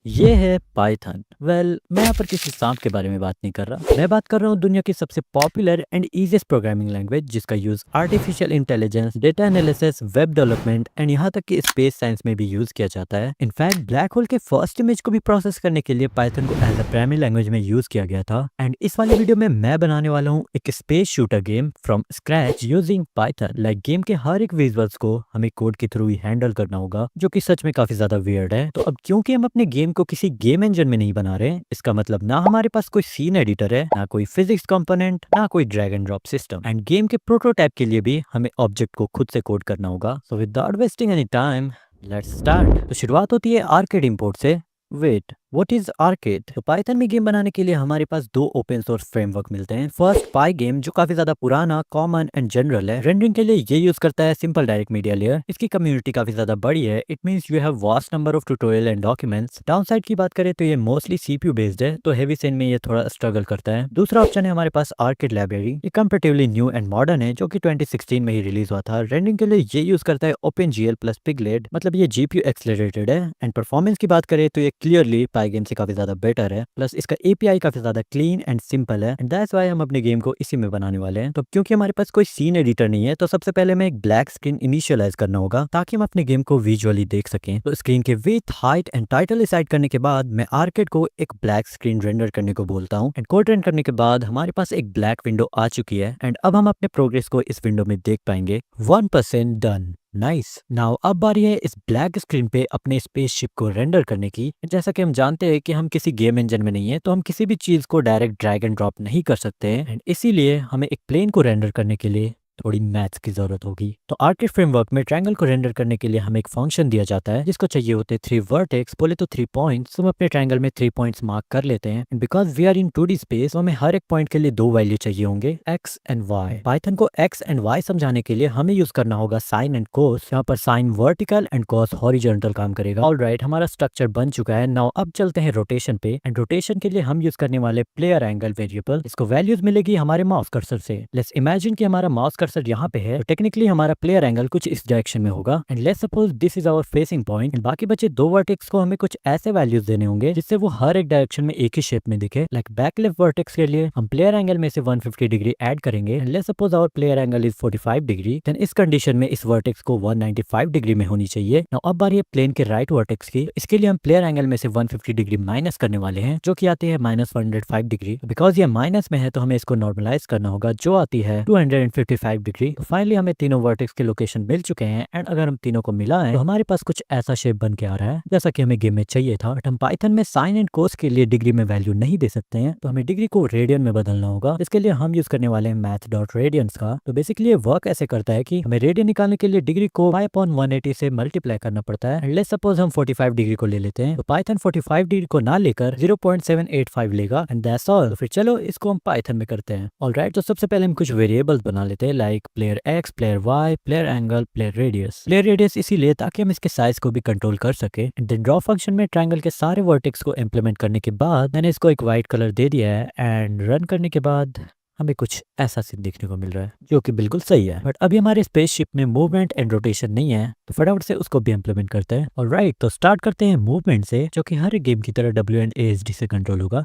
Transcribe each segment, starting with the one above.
ये है पाइथन। मैं यहाँ पर किसी सांप के बारे में बात नहीं कर रहा। मैं बात कर रहा हूँ दुनिया की सबसे popular and easiest programming language, जिसका use artificial intelligence, data analysis, web development and यहाँ तक कि स्पेस साइंस में भी यूज किया जाता है। इनफैक्ट ब्लैक होल के फर्स्ट इमेज को भी प्रोसेस करने के लिए पाइथन को एज अ प्राइमरी लैंग्वेज में यूज किया गया था। एंड इस वाली वीडियो में मैं बनाने वाला हूँ एक space shooter game from scratch using Python. Like game के हर एक विजुअल्स को हमें कोड के थ्रू ही हैंडल करना होगा, जो कि सच में काफी ज्यादा वियर्ड है। तो अब क्योंकि हम अपने गेम को किसी गेम इंजन में नहीं बना रहे, इसका मतलब ना हमारे पास कोई सीन एडिटर है, ना कोई फिजिक्स कंपोनेंट, ना कोई drag and drop system. End game के प्रोटोटाइप के लिए भी हमें ऑब्जेक्ट को खुद से कोड करना होगा। So without wasting any time, let's start. तो शुरुआत होती है आर्केड इंपोर्ट से। Wait, what is arcade? तो पाइथन में गेम बनाने के लिए हमारे पास दो ओपन सोर्स फ्रेमवर्क मिलते हैं। फर्स्ट पाई गेम, जो काफी ज्यादा पुराना, कॉमन एंड जनरल है। रेंडरिंग के लिए ये यूज करता है सिंपल डायरेक्ट मीडिया लेयर। इसकी कम्युनिटी काफी ज्यादा बड़ी है। It means you have vast number of tutorial and documents. Downside की बात करें तो ये मोस्टली सीपीयू बेस्ड है, तो हेवी सेन में ये थोड़ा स्ट्रगल करता है। दूसरा ऑप्शन है हमारे पास आर्केड लाइब्रेरी। ये कंपेरेटिवली न्यू एंड मॉडर्न है, जो कि 2016 में ही रिलीज हुआ था। रेंडरिंग के लिए ये यूज करता है ओपन प्लस पिगलेट, मतलब ये जीपीयू एक्सेलरेटेड है। एंड परफॉर्मेंस की बात करें तो ये क्लियरली पाई गेम से काफी ज्यादा बेटर है। प्लस इसका एपीआई काफी ज्यादा क्लीन एंड सिंपल है। एंड दैट्स व्हाई हम अपने गेम को इसी में बनाने वाले हैं। तो क्योंकि हमारे पास कोई सीन एडिटर नहीं है, तो सबसे पहले हमें एक ब्लैक स्क्रीन इनिशियलाइज करना होगा, ताकि हम अपने गेम को विजुअली देख सकें। तो स्क्रीन के width, height and title decide करने के बाद मैं आर्केड को एक ब्लैक स्क्रीन रेंडर करने को बोलता हूँ। एंड कोड रन करने के बाद हमारे पास एक ब्लैक विंडो आ चुकी है। एंड अब हम अपने प्रोग्रेस को इस विंडो में देख पाएंगे। 1% डन। नाइस। नाउ अब बारी है इस ब्लैक स्क्रीन पे अपने स्पेसशिप को रेंडर करने की। जैसा कि हम जानते हैं कि हम किसी गेम इंजन में नहीं है, तो हम किसी भी चीज को डायरेक्ट ड्रैग एंड ड्रॉप नहीं कर सकते हैं। एंड इसीलिए हमें एक प्लेन को रेंडर करने के लिए थोड़ी मैथ्स की जरूरत होगी। तो आर्किड फ्रेमवर्क में ट्रायंगल को रेंडर करने के लिए हमें एक फंक्शन दिया जाता है, जिसको चाहिए होते हैं 3 वर्टेक्स, बोले तो 3 पॉइंट्स। हम अपने ट्रायंगल में 3 पॉइंट्स मार्क कर लेते हैं। And because we are in 2D space, तो हमें हर एक पॉइंट के लिए 2 वैल्यू चाहिए होंगे, एक्स एंड वाई। पाइथन को एक्स एंड वाई समझाने के लिए हमें यूज करना होगा साइन एंड कोस। यहाँ पर sine vertical and cos horizontal काम करेगा। ऑलराइट, हमारा स्ट्रक्चर बन चुका है। नाउ अब चलते हैं रोटेशन पे। एंड रोटेशन के लिए हम यूज करने वाले प्लेयर एंगल वेरिएबल, इसको वैल्यूज मिलेगी हमारे माउस कर्सर से। लेट्स इमेजिन कि हमारा माउस कर्सर यहाँ पे है, टेक्निकली हमारा प्लेयर एंगल कुछ इस डायरेक्शन में होगा। And let's suppose this is our facing point. बाकी बचे 2 वर्टेक्स को हमें कुछ ऐसे वैल्यूज देने होंगे जिससे वो हर एक डायरेक्शन में एक ही शेप में दिखे। लाइक बैक लेफ्ट वर्टेक्स के लिए हम प्लेयर एंगल में से 150 डिग्री ऐड करेंगे। And let's suppose our player angle is 45 degree, then इस कंडीशन में इस वर्टेक्स को 195 डिग्री में होनी चाहिए। नाउ अब बारी है प्लेन के राइट वर्टेक्स की। इसके लिए हम प्लेयर एंगल में से 150 डिग्री माइनस करने वाले हैं, जो कि आती है -105 डिग्री। बिकॉज ये माइनस में है, तो हमें इसको नॉर्मलाइज करना होगा, जो आती है 255 डिग्री। तो फाइनली हमें तीनों वर्टेक्स के लोकेशन मिल चुके हैं। एंड अगर हम तीनों को मिलाएं तो हमारे पास कुछ ऐसा शेप बन के आ रहा है, जैसा कि हमें गेम में चाहिए था। बट हम पाइथन में साइन एंड कोस के लिए डिग्री में वैल्यू नहीं दे सकते हैं, तो हमें डिग्री को रेडियन में बदलना होगा। इसके लिए हम यूज करने वाले हैं math.radians का। तो बेसिकली ये वर्क ऐसे करता है कि हमें रेडियन निकालने के लिए डिग्री को 5/180 से मल्टीप्लाई करना पड़ता है। लेट्स सपोज हम 45 डिग्री को ले लेते हैं, तो पाइथन 45 डिग्री को ना लेकर 0.785 लेगा। And that's all. तो फिर चलो इसको हम पाइथन में करते हैं। ऑलराइट, तो सबसे पहले हम कुछ वेरिएबल्स बना लेते हैं, like player x, player y, player angle, player radius. Player radius इसीलिए ताकि हम इसके साइज को भी कंट्रोल कर सके। एंड देन ड्रॉ फंक्शन में ट्रायंगल के सारे वर्टेक्स को इंप्लीमेंट करने के बाद मैंने इसको एक वाइट कलर दे दिया है। एंड रन करने के बाद हमें कुछ ऐसा सीन देखने को मिल रहा है, जो कि बिल्कुल सही है। बट अभी हमारे स्पेसशिप में मूवमेंट एंड रोटेशन नहीं है, तो फटाफट से उसको भी इंप्लीमेंट करते हैं। ऑलराइट, तो स्टार्ट करते हैं मूवमेंट से, जो कि हर एक गेम की तरह WASD से कंट्रोल होगा।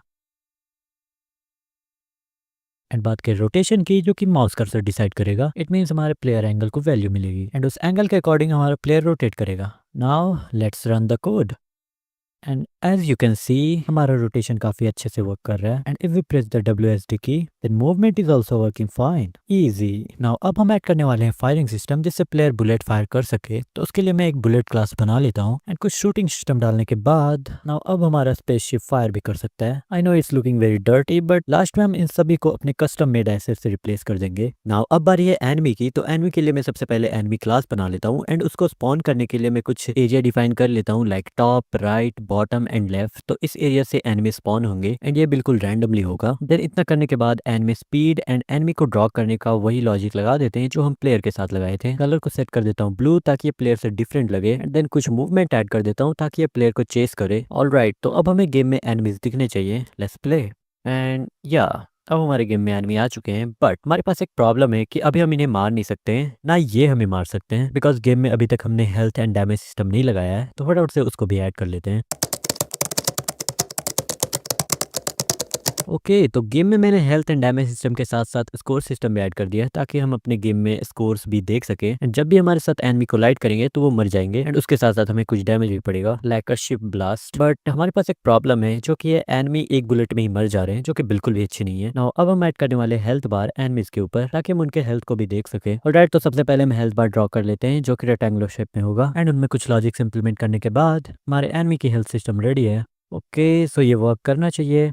एंड बात करें रोटेशन की, जो कि माउस कर्सर डिसाइड करेगा। इट मीन्स हमारे प्लेयर एंगल को वैल्यू मिलेगी, एंड उस एंगल के अकॉर्डिंग हमारा प्लेयर रोटेट करेगा। Now let's run the code. And as you can see, हमारा रोटेशन काफी अच्छे से वर्क कर रहा है। And if we press the WSD key, then movement is also working fine, easy. Now अब हम ऐड करने वाले हैं फायरिंग सिस्टम, जिससे प्लेयर बुलेट फायर कर सके। तो उसके लिए मैं एक बुलेट क्लास बना लेता हूँ। एंड कुछ शूटिंग सिस्टम डालने के बाद नाउ अब हमारा स्पेसशिप फायर भी कर सकता है। I know it's looking very dirty, but last में हम इन सभी को अपने कस्टम मेड एसेट से रिप्लेस कर देंगे। नाउ अब बारी है एनिमी की। तो एनिमी के लिए मैं सबसे पहले एनिमी क्लास बना लेता हूँ। एंड उसको स्पॉन करने के लिए मैं कुछ एरिया डिफाइन कर लेता हूँ, like top, right, bottom and left. तो इस एरिया से एनिमी स्पॉन होंगे, एंड ये बिल्कुल रैंडमली होगा। देन इतना करने के बाद एनिमी स्पीड एंड एनिमी को ड्रॉ करने का वही लॉजिक लगा देते हैं जो हम प्लेयर के साथ लगाए थे। कलर को सेट कर देता हूँ ब्लू, ताकि ये प्लेयर से डिफरेंट लगे। एंड देन कुछ मूवमेंट ऐड कर देता हूँ, ताकि ये प्लेयर को चेस करे। ऑलराइट, तो अब हमें गेम में एनिमीज दिखने चाहिए। Let's play. एंड या अब हमारे गेम में एनिमी आ चुके हैं, बट हमारे पास एक प्रॉब्लम है कि अभी हम इन्हें मार नहीं सकते हैं, ना ये हमें मार सकते हैं, बिकॉज गेम में अभी तक हमने हेल्थ एंड डैमेज सिस्टम नहीं लगाया है। तो फटाफट से उसको भी ऐड कर लेते हैं। ओके, तो गेम में मैंने हेल्थ एंड डैमेज सिस्टम के साथ साथ स्कोर सिस्टम भी ऐड कर दिया है ताकि हम अपने गेम में स्कोर्स भी देख सके एंड जब भी हमारे साथ एनिमी कोलाइड करेंगे तो वो मर जाएंगे एंड उसके साथ साथ हमें कुछ डैमेज भी पड़ेगा like a ship blast. But हमारे पास एक प्रॉब्लम है जो कि ये एनिमी एक बुलेट में ही मर जा रहे हैं, जो कि बिल्कुल भी अच्छी नहीं है। नाउ अब हम ऐड करने वाले हेल्थ बार एनिमीज के ऊपर ताकि हम उनके हेल्थ को भी देख सके। ऑलराइट, तो सबसे पहले हम हेल्थ बार ड्रॉ कर लेते हैं जो कि रेक्टेंगुलर शेप में होगा एंड उनमें कुछ लॉजिक्स इंप्लीमेंट करने के बाद हमारे एनिमी की हेल्थ सिस्टम रेडी है। ओके, सो ये वर्क करना चाहिए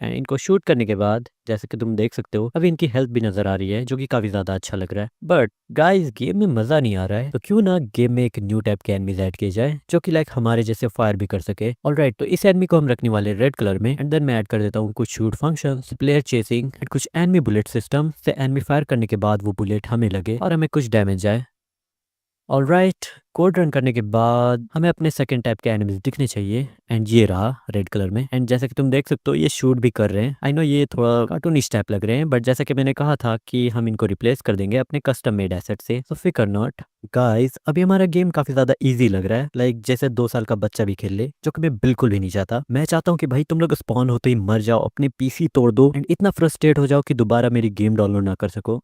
एंड इनको शूट करने के बाद जैसे कि तुम देख सकते हो अभी इनकी हेल्थ भी नजर आ रही है जो कि काफी ज्यादा अच्छा लग रहा है। बट गाइस गेम में मजा नहीं आ रहा है, तो क्यों ना गेम में एक न्यू टाइप के एनिमीज ऐड किए जाए जो कि लाइक हमारे जैसे फायर भी कर सके। ऑलराइट, तो इस एनिमी को हम रखने वाले रेड कलर में एंड देन मैं ऐड कर देता हूँ कुछ shoot functions, player chasing and कुछ एनिमी बुलेट सिस्टम से एनिमी फायर करने के बाद वो बुलेट हमें लगे और हमें कुछ डैमेज जाए। ऑलराइट, कोड रन करने के बाद हमें अपने सेकंड टाइप के एनिमीज दिखने चाहिए एंड ये रहा रेड कलर में एंड जैसे कि तुम देख सकते हो ये शूट भी कर रहे हैं। आई नो ये थोड़ा कार्टूनिश टाइप लग रहे हैं बट जैसा कि मैंने कहा था कि हम इनको रिप्लेस कर देंगे अपने कस्टम मेड एसेट से, तो फिकर नॉट। गाइस अभी हमारा गेम काफी ज्यादा इजी लग रहा है, लाइक जैसे 2 साल का बच्चा भी खेल ले, जो कि मैं बिल्कुल भी नहीं चाहता। मैं चाहता हूँ कि भाई तुम लोग स्पॉन होते ही मर जाओ, अपने पीसी तोड़ दो एंड इतना फ्रस्ट्रेट हो जाओ कि दोबारा मेरी गेम डाउनलोड ना कर सको।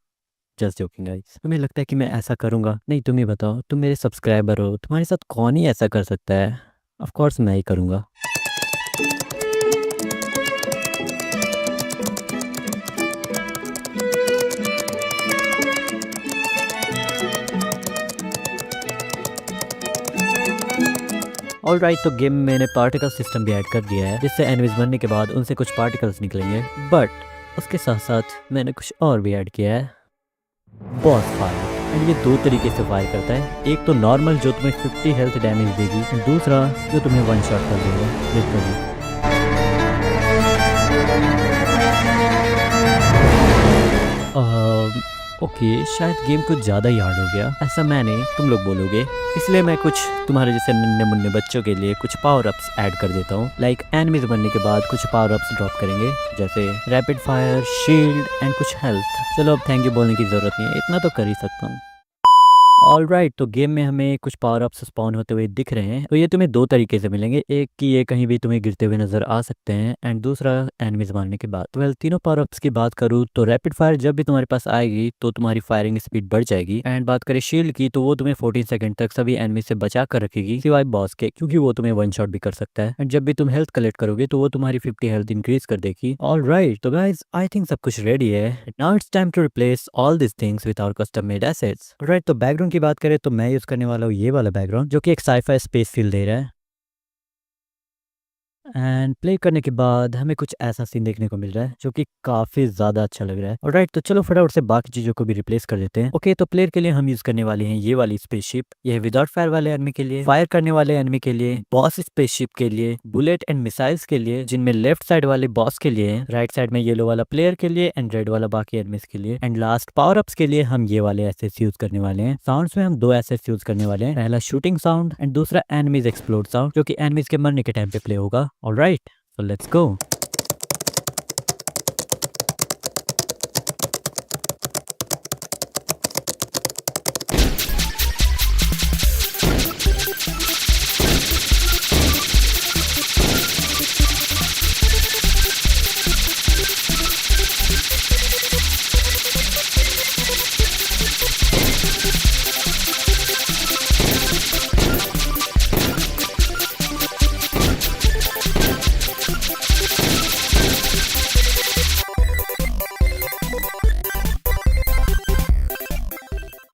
Just joking guys. तुम्हें लगता है कि मैं ऐसा करूंगा? नहीं, तुम ही बताओ, तुम मेरे सब्सक्राइबर हो, तुम्हारे साथ कौन ही ऐसा कर सकता है? ऑफ कोर्स मैं ही करूंगा। ऑलराइट, तो गेम में मैंने पार्टिकल सिस्टम भी ऐड कर दिया है जिससे एनिमीज बनने के बाद उनसे कुछ पार्टिकल्स निकलेंगे। बट उसके साथ साथ मैंने कुछ और भी ऐड किया है, बॉस फायर। एंड ये 2 तरीके से फायर करता है, एक तो नॉर्मल जो तुम्हें 50 हेल्थ डैमेज देगी एंड दूसरा जो तुम्हें वन शॉट कर देगा लिटरली। ओके, शायद गेम कुछ ज़्यादा ही हार्ड हो गया, ऐसा मैंने तुम लोग बोलोगे, इसलिए मैं कुछ तुम्हारे जैसे नन्हे मुन्ने बच्चों के लिए कुछ पावर अप्स ऐड कर देता हूँ। लाइक एनिमीज बनने के बाद कुछ पावर अप्स ड्रॉप करेंगे जैसे रैपिड फायर, शील्ड एंड कुछ हेल्थ। चलो अब थैंक यू बोलने की ज़रूरत नहीं है, इतना तो कर ही सकता हूँ। ऑलराइट, तो गेम में हमें कुछ पावर अप्स स्पॉन होते हुए दिख रहे हैं, तो ये तुम्हें 2 तरीके से मिलेंगे, एक कि ये कहीं भी तुम्हें गिरते हुए नजर आ सकते हैं एंड दूसरा एनिमीज मारने के बाद। वेल, तीनों पावर अप्स की बात करूँ तो रैपिड फायर जब भी तुम्हारे पास आएगी तो तुम्हारी फायरिंग स्पीड बढ़ जाएगी एंड बात करें शील्ड की तो वो तुम्हें 14 सेकंड तक सभी एनिमी से बचा कर रखेगी सिवाय बॉस के, क्योंकि वो तुम्हें वन शॉट भी कर सकता है एंड जब भी तुम हेल्थ कलेक्ट करोगे तो वो तुम्हारी 50 हेल्थ इंक्रीज कर देगी। ऑलराइट, तो गाइस आई थिंक सब कुछ रेडी है, now it's time to replace all this things with our custom made assets. Alright, तो बैकग्राउंड की बात करें तो मैं यूज करने वाला हूँ ये वाला बैकग्राउंड जो कि एक साईफाई स्पेस फील दे रहा है एंड प्ले करने के बाद हमें कुछ ऐसा सीन देखने को मिल रहा है जो कि काफी ज्यादा अच्छा लग रहा है। ऑलराइट, तो चलो फटाफट से बाकी चीजों को भी रिप्लेस कर देते हैं। ओके, तो प्लेयर के लिए हम यूज करने वाले हैं ये वाली स्पेसशिप, ये है विदाउट फायर वाले एनिमी के लिए, फायर करने वाले एनिमी के लिए, बॉस स्पेसशिप के लिए, बुलेट एंड मिसाइल्स के लिए जिनमें लेफ्ट साइड वाले बॉस के लिए, राइट साइड में येलो वाला प्लेयर के लिए एंड रेड वाला बाकी एनिमीज के लिए, एंड लास्ट पावर अप्स के लिए हम ये वाले एसेट्स यूज करने वाले हैं। साउंड्स में हम 2 एसेट्स यूज करने वाले हैं, पहला शूटिंग साउंड एंड दूसरा एनिमीज एक्सप्लोड साउंड जो कि एनिमीज के मरने के टाइम पे प्ले होगा। Alright, so let's go।